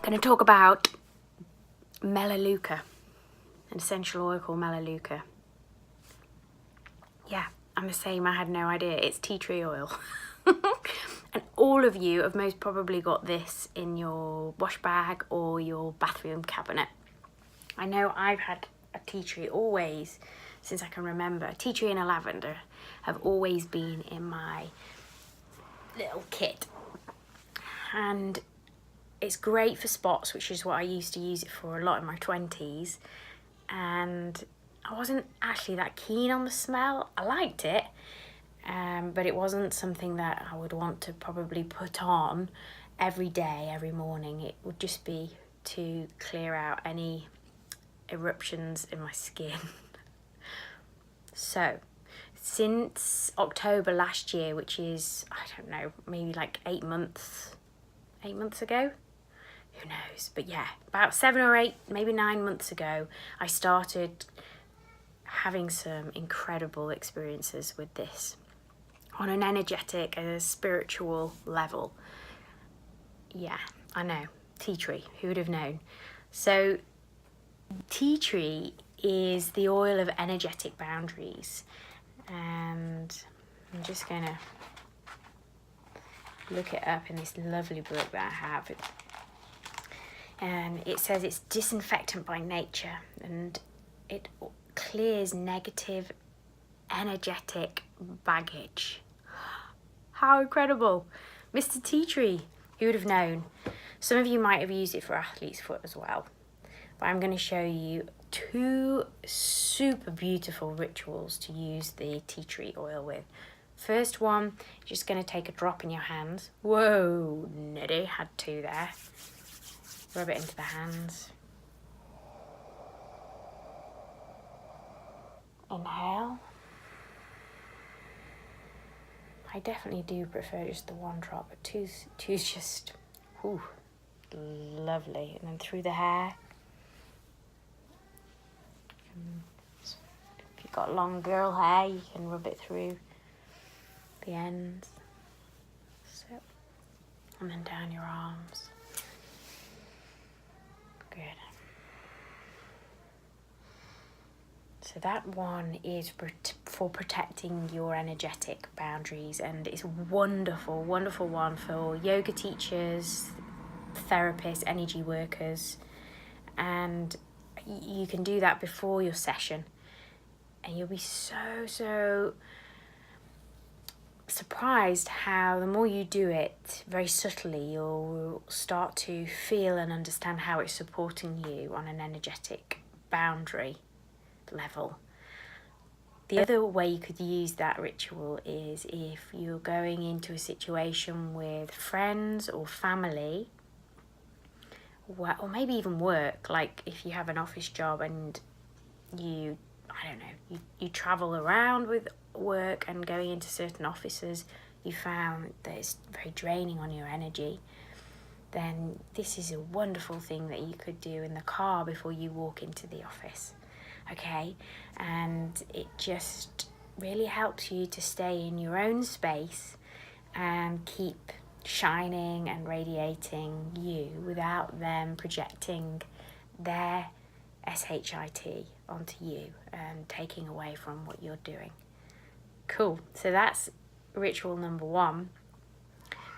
going to talk about Melaleuca, an essential oil called Melaleuca. Yeah, I'm the same, I had no idea. It's tea tree oil. And all of you have most probably got this in your wash bag or your bathroom cabinet. I know I've had a tea tree always, since I can remember. Tea tree and a lavender have always been in my little kit. And it's great for spots, which is what I used to use it for a lot in my 20s. And I wasn't actually that keen on the smell. I liked it, but it wasn't something that I would want to probably put on every day, every morning. It would just be to clear out any eruptions in my skin. So, since October last year, which is, I don't know, maybe like 8 months ago? Who knows? But yeah, about 7 or 8, maybe 9 months ago, I started having some incredible experiences with this on an energetic and a spiritual level. Yeah, I know, tea tree, who would have known? So tea tree is the oil of energetic boundaries, and I'm just going to look it up in this lovely book that I have. And it says it's disinfectant by nature, and it clears negative energetic baggage. How incredible! Mr. Tea Tree, who would have known? Some of you might have used it for athlete's foot as well, but I'm going to show you 2 super beautiful rituals to use the tea tree oil with. First one, you're just going to take a drop in your hands. Whoa, nutty, had 2 there. Rub it into the hands. Inhale. I definitely do prefer just the 1 drop, but two's just, whew, lovely. And then through the hair. If you've got long girl hair, you can rub it through the ends. So, and then down your arms. Good. So that one is for protecting your energetic boundaries, and it's a wonderful, wonderful one for yoga teachers, therapists, energy workers, and you can do that before your session, and you'll be so surprised how the more you do it very subtly, you'll start to feel and understand how it's supporting you on an energetic boundary level. The other way you could use that ritual is if you're going into a situation with friends or family, or maybe even work, like if you have an office job and you travel around with work, and going into certain offices you found that it's very draining on your energy, then this is a wonderful thing that you could do in the car before you walk into the office. Okay, and it just really helps you to stay in your own space and keep shining and radiating you without them projecting their SHIT onto you and taking away from what you're doing. Cool, so that's ritual number 1.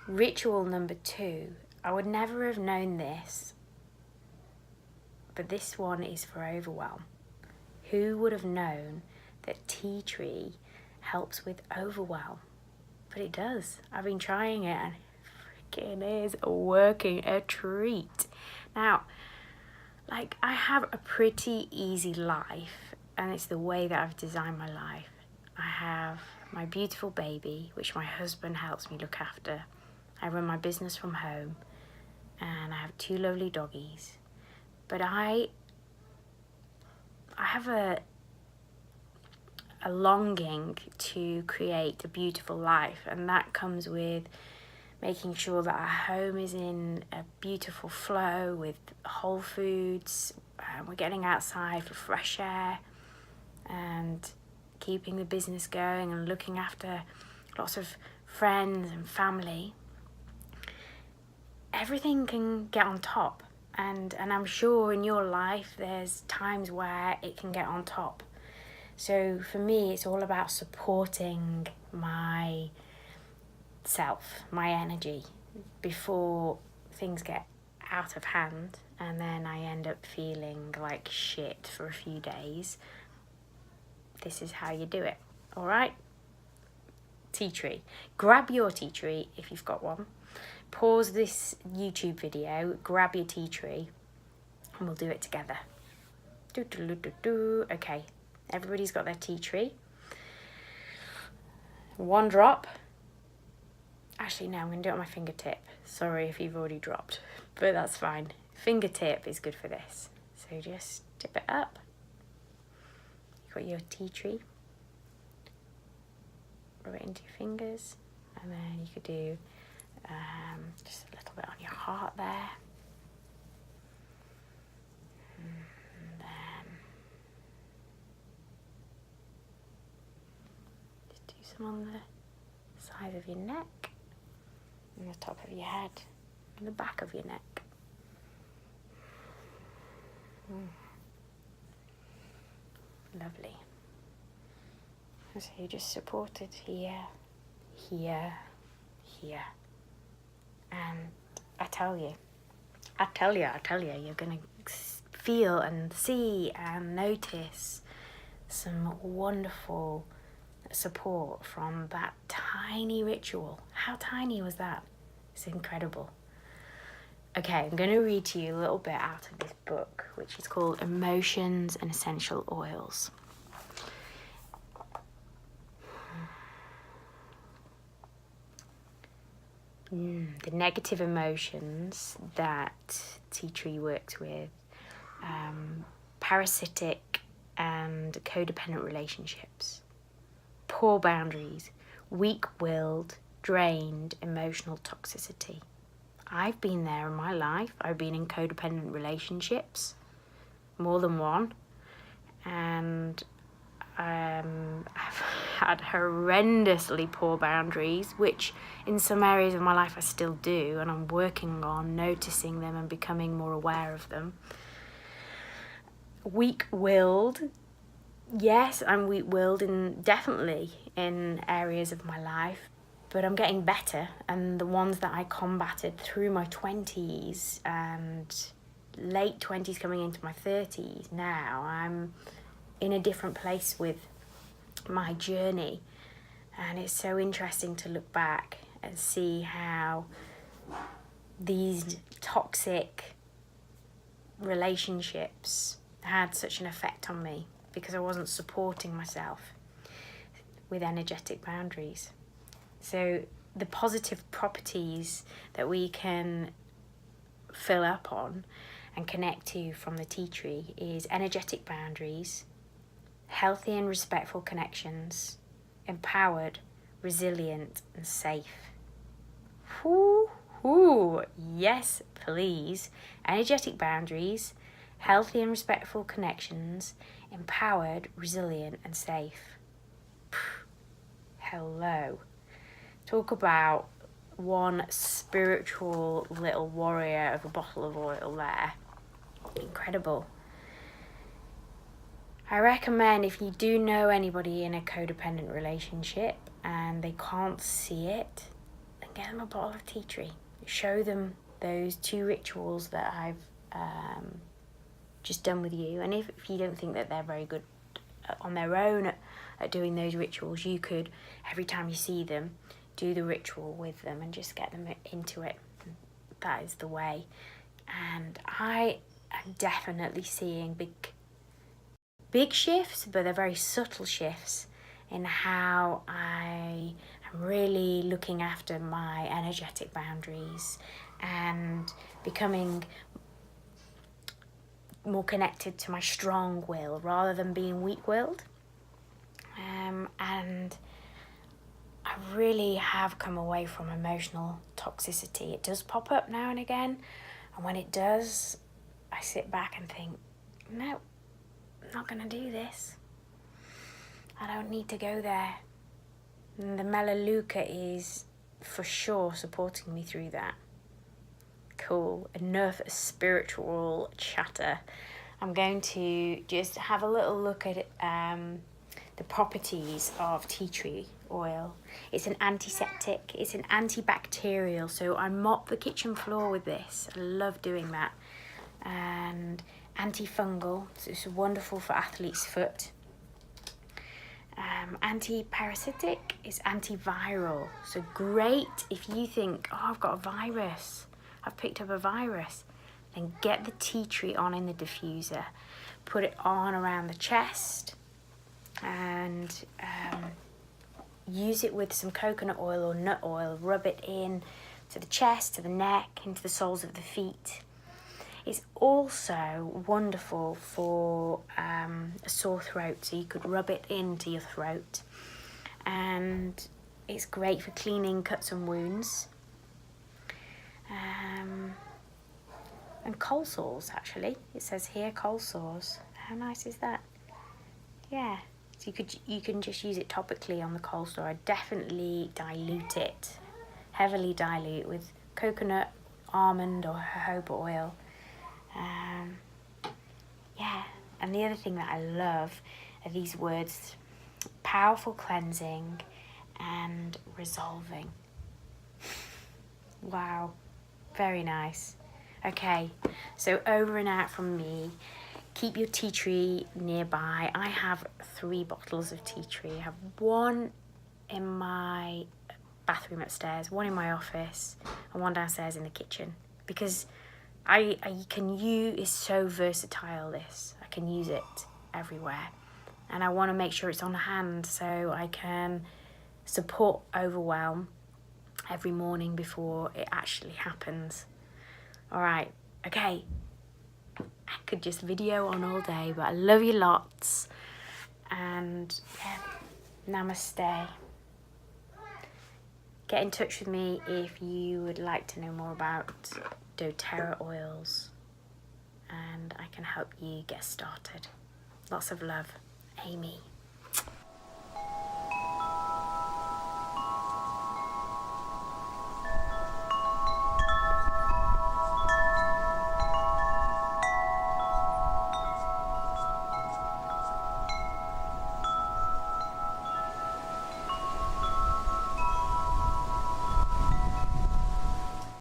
Ritual number 2, I would never have known this, but this one is for Overwhelm. Who would have known that tea tree helps with overwhelm? But it does. I've been trying it and it freaking is working a treat. Now, like, I have a pretty easy life, and it's the way that I've designed my life. I have my beautiful baby, which my husband helps me look after. I run my business from home, and I have 2 lovely doggies. But I have a longing to create a beautiful life, and that comes with making sure that our home is in a beautiful flow with whole foods, we're getting outside for fresh air, and keeping the business going and looking after lots of friends and family. Everything can get on top, And I'm sure in your life there's times where it can get on top. So for me, it's all about supporting my self, my energy, before things get out of hand and then I end up feeling like shit for a few days. This is how you do it, all right? Tea tree. Grab your tea tree if you've got one. Pause this YouTube video, grab your tea tree, and we'll do it together. Okay, everybody's got their tea tree. One drop. Actually, no, I'm going to do it on my fingertip. Sorry if you've already dropped, but that's fine. Fingertip is good for this. So just dip it up. You've got your tea tree. Rub it into your fingers. And then you could do just a little bit on your heart there. And then just do some on the side of your neck, and the top of your head, and the back of your neck. Lovely. So you just support it here, here, here. And I tell you, you're going to feel and see and notice some wonderful support from that tiny ritual. How tiny was that? It's incredible. Okay, I'm going to read to you a little bit out of this book, which is called Emotions and Essential Oils. The negative emotions that tea tree works with, parasitic and codependent relationships, poor boundaries, weak-willed, drained emotional toxicity. I've been there in my life. I've been in codependent relationships, more than one, and I've had horrendously poor boundaries, which in some areas of my life I still do, and I'm working on noticing them and becoming more aware of them. Weak-willed. Yes, I'm weak-willed definitely in areas of my life, but I'm getting better, and the ones that I combated through my 20s and late 20s coming into my 30s, now I'm in a different place with my journey, and it's so interesting to look back and see how these toxic relationships had such an effect on me because I wasn't supporting myself with energetic boundaries. So the positive properties that we can fill up on and connect to from the tea tree is energetic boundaries, healthy and respectful connections, empowered, resilient, and safe. Yes, please. Energetic boundaries, healthy and respectful connections, empowered, resilient, and safe. Hello. Talk about one spiritual little warrior of a bottle of oil there. Incredible. I recommend, if you do know anybody in a codependent relationship and they can't see it, then get them a bottle of tea tree. Show them those 2 rituals that I've just done with you. And if you don't think that they're very good on their own at doing those rituals, you could, every time you see them, do the ritual with them and just get them into it. That is the way. And I am definitely seeing big shifts, but they're very subtle shifts in how I am really looking after my energetic boundaries and becoming more connected to my strong will rather than being weak-willed. And I really have come away from emotional toxicity. It does pop up now and again, and when it does, I sit back and think, no, I'm not going to do this. I don't need to go there. And the Melaleuca is for sure supporting me through that. cool. Enough spiritual chatter. I'm going to just have a little look at the properties of tea tree oil. It's an antiseptic, it's an antibacterial, so I mop the kitchen floor with this. I love doing that. And antifungal, so it's wonderful for athlete's foot. Anti-parasitic is antiviral, so great if you think, oh, I've got a virus, I've picked up a virus, then get the tea tree on in the diffuser, put it on around the chest, and use it with some coconut oil or nut oil. Rub it in to the chest, to the neck, into the soles of the feet. It's also wonderful for a sore throat, so you could rub it into your throat. And it's great for cleaning cuts and wounds. And cold sores, actually. It says here cold sores. How nice is that? Yeah. So you can just use it topically on the cold sore. I definitely dilute it, heavily dilute with coconut, almond or jojoba oil. Yeah, and the other thing that I love are these words: powerful cleansing and resolving. Wow, very nice. Okay, so over and out from me. Keep your tea tree nearby. I have 3 bottles of tea tree. I have 1 in my bathroom upstairs, 1 in my office, and 1 downstairs in the kitchen, because it's so versatile, this. I can use it everywhere. And I want to make sure it's on hand so I can support Overwhelm every morning before it actually happens. All right, okay. I could just video on all day, but I love you lots. And yeah, namaste. Get in touch with me if you would like to know more about DoTerra oils, and I can help you get started. Lots of love, Amy.